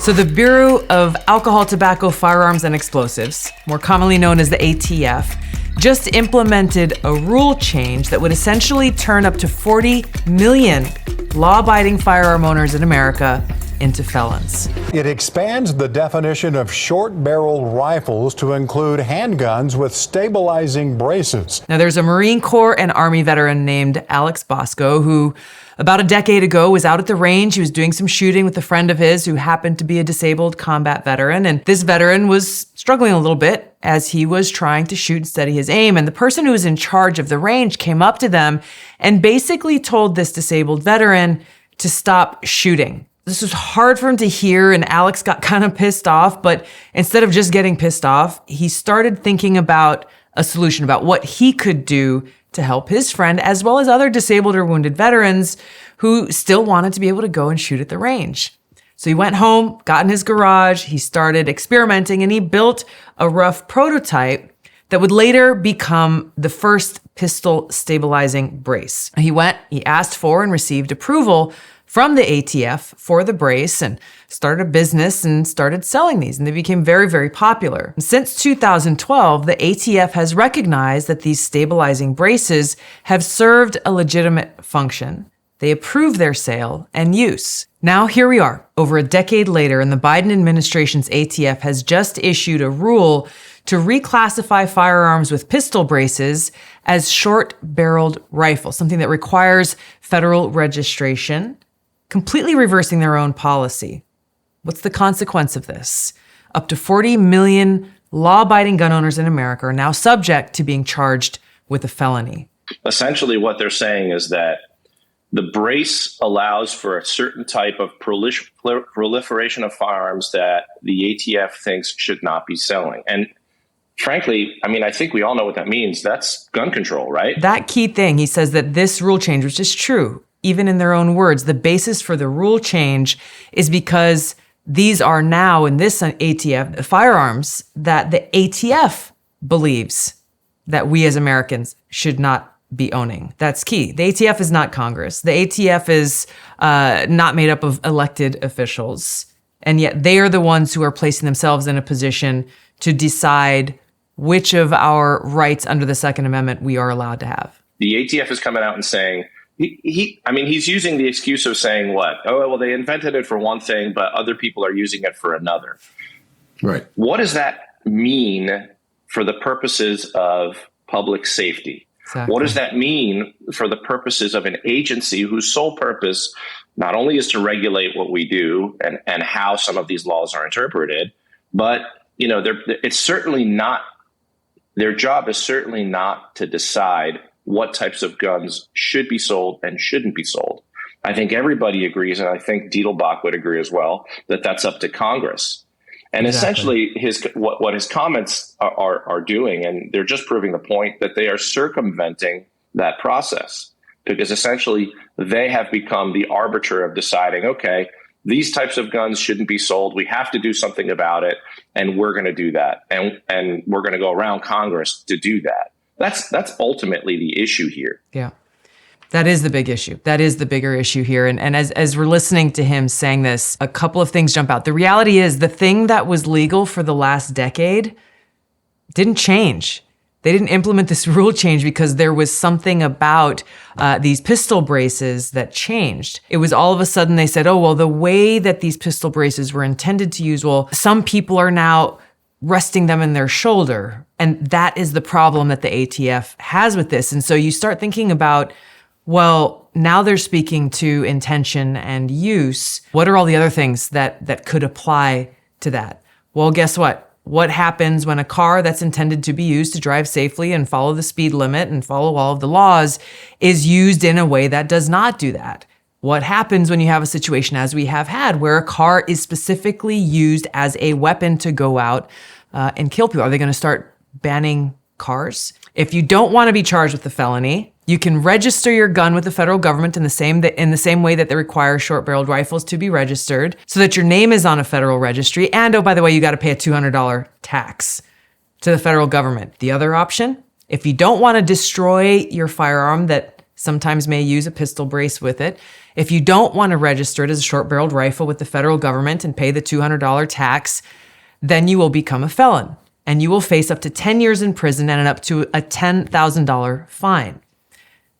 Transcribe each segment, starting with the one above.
So the Bureau of Alcohol, Tobacco, Firearms, and Explosives, more commonly known as the ATF, just implemented a rule change that would essentially turn up to 40 million law-abiding firearm owners in America into felons. It expands the definition of short-barreled rifles to include handguns with stabilizing braces. Now, there's a Marine Corps and Army veteran named Alex Bosco who, about a decade ago, was out at the range. He was doing some shooting with a friend of his who happened to be a disabled combat veteran. And this veteran was struggling a little bit as he was trying to shoot and steady his aim. And the person who was in charge of the range came up to them and basically told this disabled veteran to stop shooting. This was hard for him to hear, and Alex got kind of pissed off, but instead of just getting pissed off, he started thinking about a solution, about what he could do to help his friend, as well as other disabled or wounded veterans who still wanted to be able to go and shoot at the range. So he went home, got in his garage, he started experimenting, and he built a rough prototype that would later become the first pistol stabilizing brace. He asked for and received approval from the ATF for the brace and started a business and started selling these. And they became very, very popular. And since 2012, the ATF has recognized that these stabilizing braces have served a legitimate function. They approved their sale and use. Now here we are, over a decade later, and the Biden administration's ATF has just issued a rule to reclassify firearms with pistol braces as short-barreled rifles, something that requires federal registration, completely reversing their own policy. What's the consequence of this? Up to 40 million law-abiding gun owners in America are now subject to being charged with a felony. Essentially, what they're saying is that the brace allows for a certain type of proliferation of firearms that the ATF thinks should not be selling. And frankly, I think we all know what that means. That's gun control, right? That key thing, he says that this rule change, which is true, even in their own words, the basis for the rule change is because these are now in this ATF firearms that the ATF believes that we as Americans should not be owning. That's key. The ATF is not Congress. The ATF is not made up of elected officials. And yet they are the ones who are placing themselves in a position to decide which of our rights under the Second Amendment we are allowed to have. The ATF is coming out and saying, he's using the excuse of saying what? Oh, well, they invented it for one thing, but other people are using it for another. Right. What does that mean for the purposes of public safety? Exactly. What does that mean for the purposes of an agency whose sole purpose not only is to regulate what we do and how some of these laws are interpreted, but it's certainly not, their job is certainly not to decide what types of guns should be sold and shouldn't be sold. I think everybody agrees, and I think Diedelbach would agree as well, that that's up to Congress. And Exactly. essentially, what his comments are doing, and they're just proving the point that they are circumventing that process, because essentially they have become the arbiter of deciding, okay, these types of guns shouldn't be sold. We have to do something about it, and we're going to do that, and we're going to go around Congress to do that. That's ultimately the issue here. Yeah. That is the big issue. That is the bigger issue here. And as we're listening to him saying this, a couple of things jump out. The reality is the thing that was legal for the last decade didn't change. They didn't implement this rule change because there was something about these pistol braces that changed. It was all of a sudden they said, oh, well, the way that these pistol braces were intended to use, well, some people are now resting them in their shoulder. And that is the problem that the ATF has with this. And so you start thinking about, well, now they're speaking to intention and use. What are all the other things that could apply to that? Well, guess what? What happens when a car that's intended to be used to drive safely and follow the speed limit and follow all of the laws is used in a way that does not do that? What happens when you have a situation, as we have had, where a car is specifically used as a weapon to go out and kill people? Are they going to start banning cars? If you don't want to be charged with a felony, you can register your gun with the federal government in the same way that they require short-barreled rifles to be registered, so that your name is on a federal registry. And oh, by the way, you got to pay a $200 tax to the federal government. The other option, if you don't want to destroy your firearm that sometimes may use a pistol brace with it. If you don't want to register it as a short-barreled rifle with the federal government and pay the $200 tax, then you will become a felon, and you will face up to 10 years in prison and up to a $10,000 fine,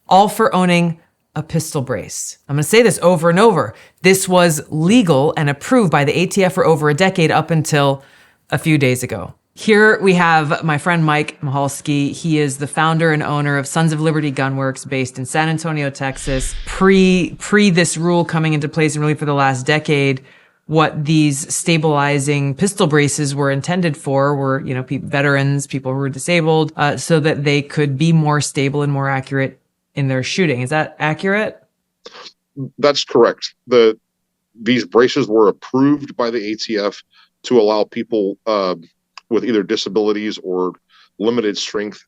all for owning a pistol brace. I'm going to say this over and over. This was legal and approved by the ATF for over a decade up until a few days ago. Here we have my friend Mike Michalski. He is the founder and owner of Sons of Liberty Gunworks based in San Antonio, Texas. Pre this rule coming into place and really for the last decade, what these stabilizing pistol braces were intended for were, veterans, people who were disabled, so that they could be more stable and more accurate in their shooting. Is that accurate? That's correct. These braces were approved by the ATF to allow people with either disabilities or limited strength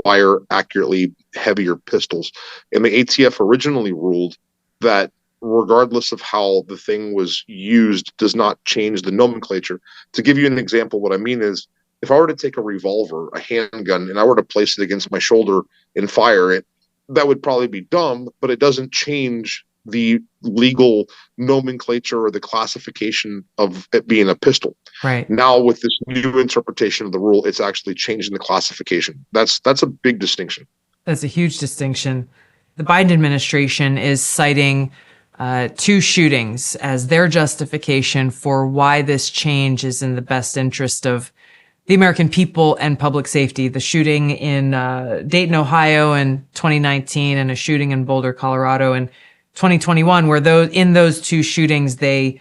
fire accurately heavier pistols. And the ATF originally ruled that regardless of how the thing was used does not change the nomenclature. To give you an example, what I mean is if I were to take a revolver, a handgun, and I were to place it against my shoulder and fire it, that would probably be dumb, but it doesn't change the legal nomenclature or the classification of it being a pistol. Right. Now, with this new interpretation of the rule, it's actually changing the classification. That's a big distinction. That's a huge distinction. The Biden administration is citing two shootings as their justification for why this change is in the best interest of the American people and public safety. The shooting in Dayton, Ohio in 2019 and a shooting in Boulder, Colorado in 2021, where in those two shootings, the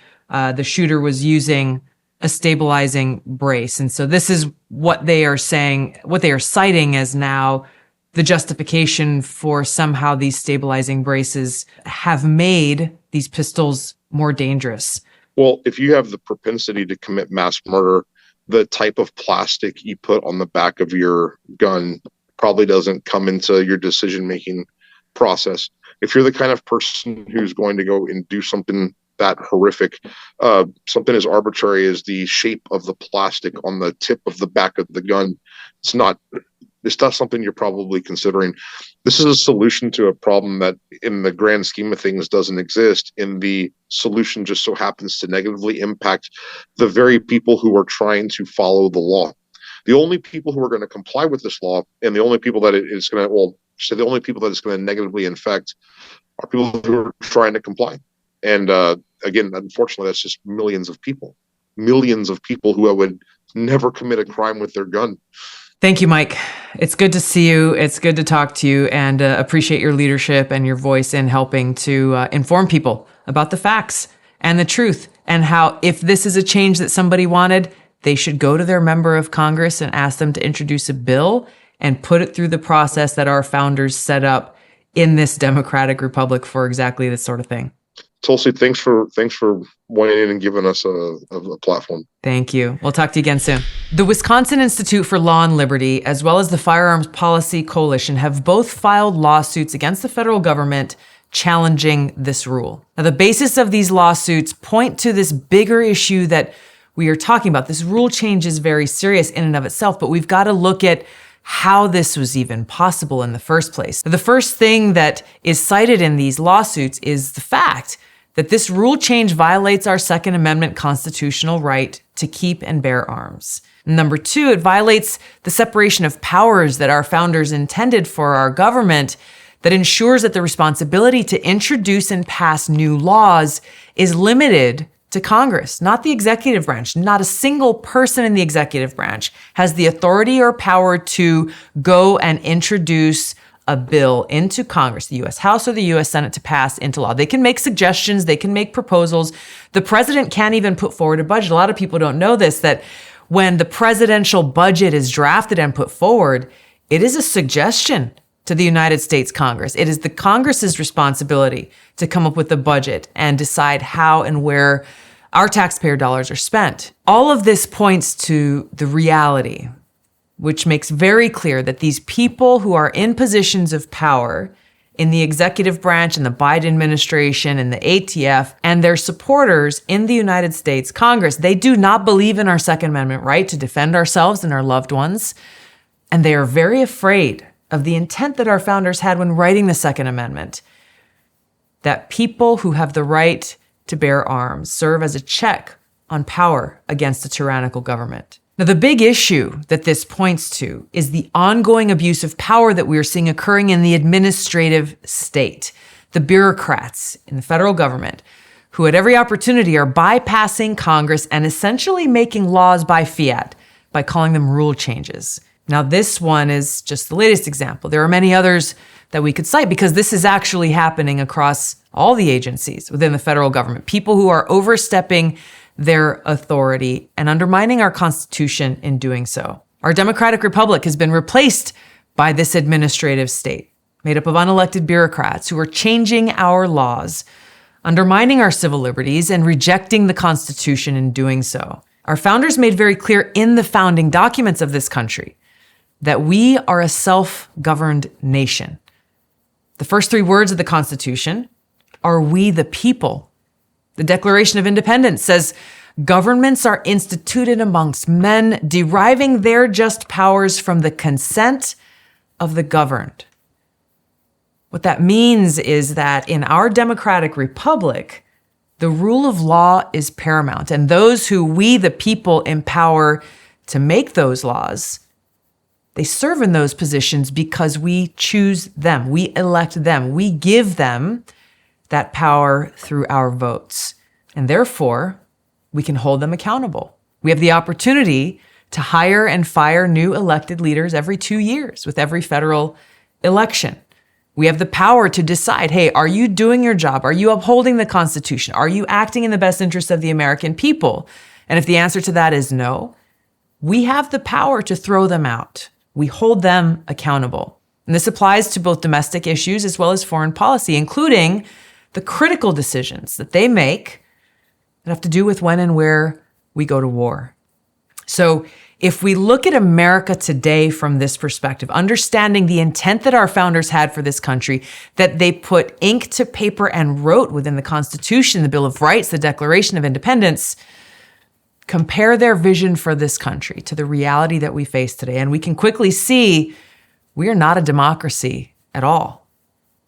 shooter was using a stabilizing brace. And so this is what they are saying, what they are citing as now the justification for somehow these stabilizing braces have made these pistols more dangerous. Well, if you have the propensity to commit mass murder, the type of plastic you put on the back of your gun probably doesn't come into your decision-making process. If you're the kind of person who's going to go and do something that horrific, something as arbitrary as the shape of the plastic on the tip of the back of the gun, it's not something you're probably considering. This is a solution to a problem that in the grand scheme of things doesn't exist, and the solution just so happens to negatively impact the very people who are trying to follow the law. The only people who are going to comply with this law, and the only people that it's going to negatively infect are people who are trying to comply. And again, unfortunately, that's just millions of people who would never commit a crime with their gun. Thank you, Mike. It's good to see you. It's good to talk to you, and appreciate your leadership and your voice in helping to inform people about the facts and the truth, and how if this is a change that somebody wanted, they should go to their member of Congress and ask them to introduce a bill and put it through the process that our founders set up in this democratic republic for exactly this sort of thing. Tulsi, thanks for weighing in and giving us a platform. Thank you. We'll talk to you again soon. The Wisconsin Institute for Law and Liberty, as well as the Firearms Policy Coalition, have both filed lawsuits against the federal government challenging this rule. Now, the basis of these lawsuits point to this bigger issue that we are talking about. This rule change is very serious in and of itself, but we've got to look at how this was even possible in the first place. The first thing that is cited in these lawsuits is the fact that this rule change violates our Second Amendment constitutional right to keep and bear arms. Number two, it violates the separation of powers that our founders intended for our government, that ensures that the responsibility to introduce and pass new laws is limited to Congress, not the executive branch. Not a single person in the executive branch has the authority or power to go and introduce a bill into Congress, the U.S. House or the U.S. Senate, to pass into law. They can make suggestions, they can make proposals. The president can't even put forward a budget. A lot of people don't know this, that when the presidential budget is drafted and put forward, it is a suggestion to the United States Congress. It is the Congress's responsibility to come up with a budget and decide how and where our taxpayer dollars are spent. All of this points to the reality, which makes very clear that these people who are in positions of power in the executive branch, in the Biden administration, in the ATF, and their supporters in the United States Congress, they do not believe in our Second Amendment right to defend ourselves and our loved ones. And they are very afraid of the intent that our founders had when writing the Second Amendment, that people who have the right to bear arms serve as a check on power against a tyrannical government. Now, the big issue that this points to is the ongoing abuse of power that we are seeing occurring in the administrative state, the bureaucrats in the federal government, who at every opportunity are bypassing Congress and essentially making laws by fiat, by calling them rule changes. Now, this one is just the latest example. There are many others that we could cite because this is actually happening across all the agencies within the federal government. People who are overstepping their authority and undermining our Constitution in doing so. Our democratic republic has been replaced by this administrative state, made up of unelected bureaucrats who are changing our laws, undermining our civil liberties, and rejecting the Constitution in doing so. Our founders made very clear in the founding documents of this country that we are a self-governed nation. The first three words of the Constitution are "we the people." The Declaration of Independence says, "Governments are instituted amongst men, deriving their just powers from the consent of the governed." What that means is that in our democratic republic, the rule of law is paramount, and those who we the people empower to make those laws, they serve in those positions because we choose them, we elect them, we give them that power through our votes. And therefore, we can hold them accountable. We have the opportunity to hire and fire new elected leaders every 2 years with every federal election. We have the power to decide, hey, are you doing your job? Are you upholding the Constitution? Are you acting in the best interest of the American people? And if the answer to that is no, we have the power to throw them out. We hold them accountable. And this applies to both domestic issues as well as foreign policy, including the critical decisions that they make that have to do with when and where we go to war. So if we look at America today from this perspective, understanding the intent that our founders had for this country, that they put ink to paper and wrote within the Constitution, the Bill of Rights, the Declaration of Independence, compare their vision for this country to the reality that we face today, and we can quickly see we are not a democracy at all.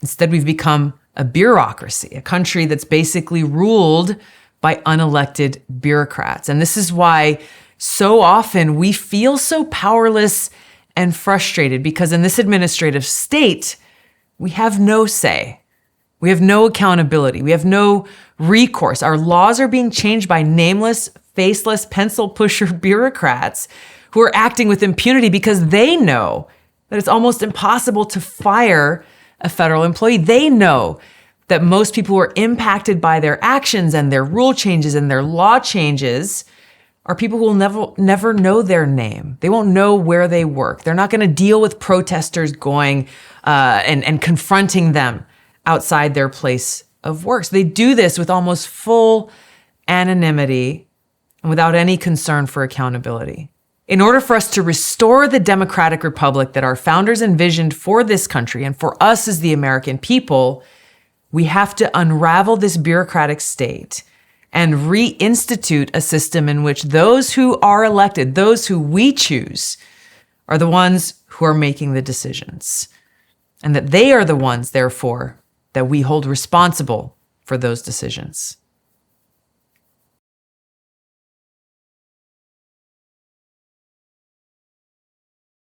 Instead, we've become a bureaucracy, a country that's basically ruled by unelected bureaucrats. And this is why so often we feel so powerless and frustrated, because in this administrative state, we have no say. We have no accountability. We have no recourse. Our laws are being changed by nameless, faceless, pencil pusher bureaucrats who are acting with impunity because they know that it's almost impossible to fire a federal employee. They know that most people who are impacted by their actions and their rule changes and their law changes are people who will never know their name. They won't know where they work. They're not going to deal with protesters going and confronting them outside their place of work. So they do this with almost full anonymity and without any concern for accountability. In order for us to restore the democratic republic that our founders envisioned for this country and for us as the American people, we have to unravel this bureaucratic state and reinstitute a system in which those who are elected, those who we choose, are the ones who are making the decisions. And that they are the ones, therefore, that we hold responsible for those decisions.